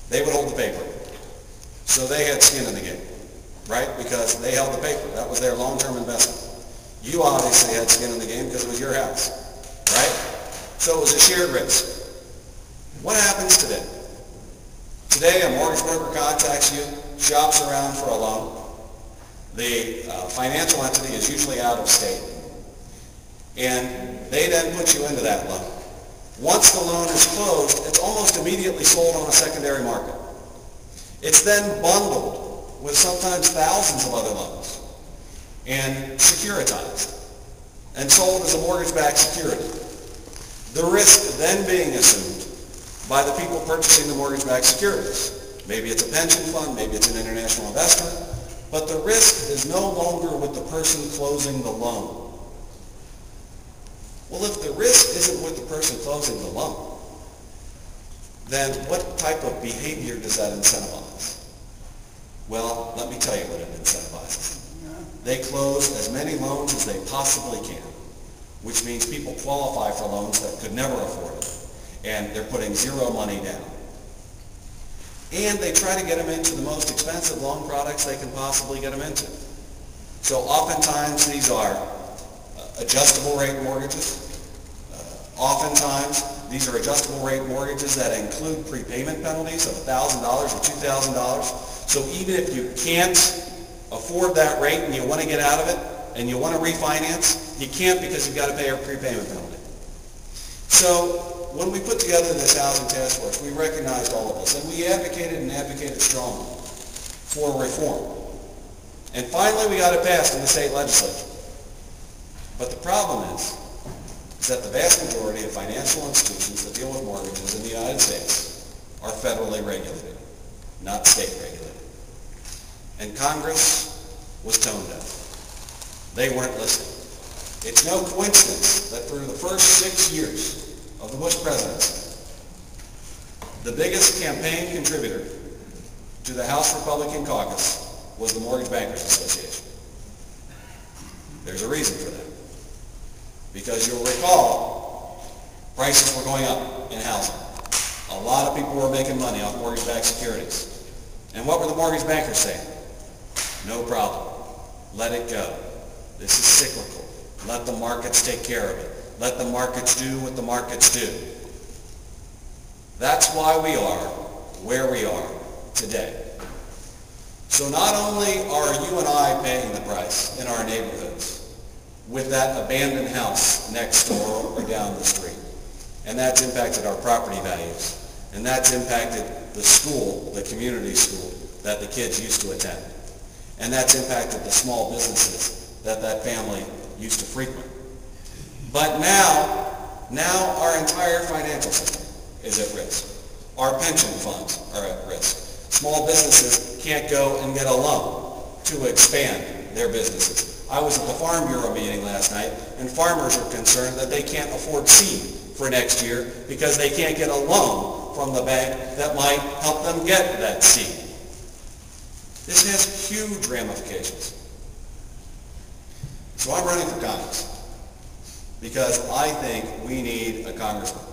They would hold the paper. So they had skin in the game, right? Because they held the paper. That was their long-term investment. You obviously had skin in the game because it was your house, right? So it was a shared risk. What happens today? Today, a mortgage broker contacts you, shops around for a loan. The financial entity is usually out of state, and they then put you into that loan. Once the loan is closed, it's almost immediately sold on a secondary market. It's then bundled with sometimes thousands of other loans and securitized and sold as a mortgage-backed security. The risk then being assumed by the people purchasing the mortgage-backed securities. Maybe it's a pension fund, maybe it's an international investment, but the risk is no longer with the person closing the loan. Well, if the risk isn't with the person closing the loan, then what type of behavior does that incentivize? Well, let me tell you what it incentivizes. They close as many loans as they possibly can, which means people qualify for loans that could never afford it, and they're putting zero money down. And they try to get them into the most expensive loan products they can possibly get them into. So oftentimes these are adjustable rate mortgages. Oftentimes these are adjustable rate mortgages that include prepayment penalties of $1,000 or $2,000. So even if you can't afford that rate and you want to get out of it and you want to refinance, you can't because you've got to pay a prepayment penalty. So when we put together this housing task force, we recognized all of this, and we advocated strongly for reform. And finally, we got it passed in the state legislature. But the problem is that the vast majority of financial institutions that deal with mortgages in the United States are federally regulated, not state regulated. And Congress was tone deaf. They weren't listening. It's no coincidence that through the first 6 years of the Bush presidency, the biggest campaign contributor to the House Republican caucus was the Mortgage Bankers Association. There's a reason for that. Because you'll recall, prices were going up in housing. A lot of people were making money off mortgage-backed securities. And what were the mortgage bankers saying? No problem. Let it go. This is cyclical. Let the markets take care of it. Let the markets do what the markets do. That's why we are where we are today. So not only are you and I paying the price in our neighborhoods with that abandoned house next door or down the street, and that's impacted our property values, and that's impacted the school, the community school that the kids used to attend, and that's impacted the small businesses that that family used to frequent. But now our entire financial system is at risk. Our pension funds are at risk. Small businesses can't go and get a loan to expand their businesses. I was at the Farm Bureau meeting last night, and farmers are concerned that they can't afford seed for next year because they can't get a loan from the bank that might help them get that seed. This has huge ramifications. So I'm running for Congress because I think we need a congressman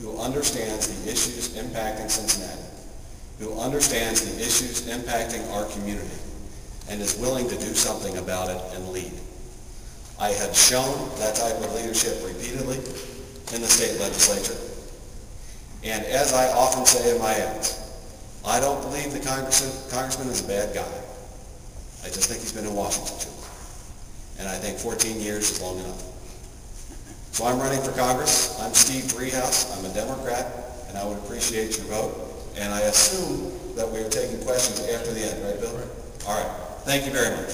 who understands the issues impacting Cincinnati, who understands the issues impacting our community, and is willing to do something about it and lead. I have shown that type of leadership repeatedly in the state legislature. And as I often say in my ads, I don't believe the congressman is a bad guy. I just think he's been in Washington too long. And I think 14 years is long enough. So I'm running for Congress. I'm Steve Driehaus. I'm a Democrat, and I would appreciate your vote. And I assume that we are taking questions after the end, right, Bill? Right. All right. Thank you very much.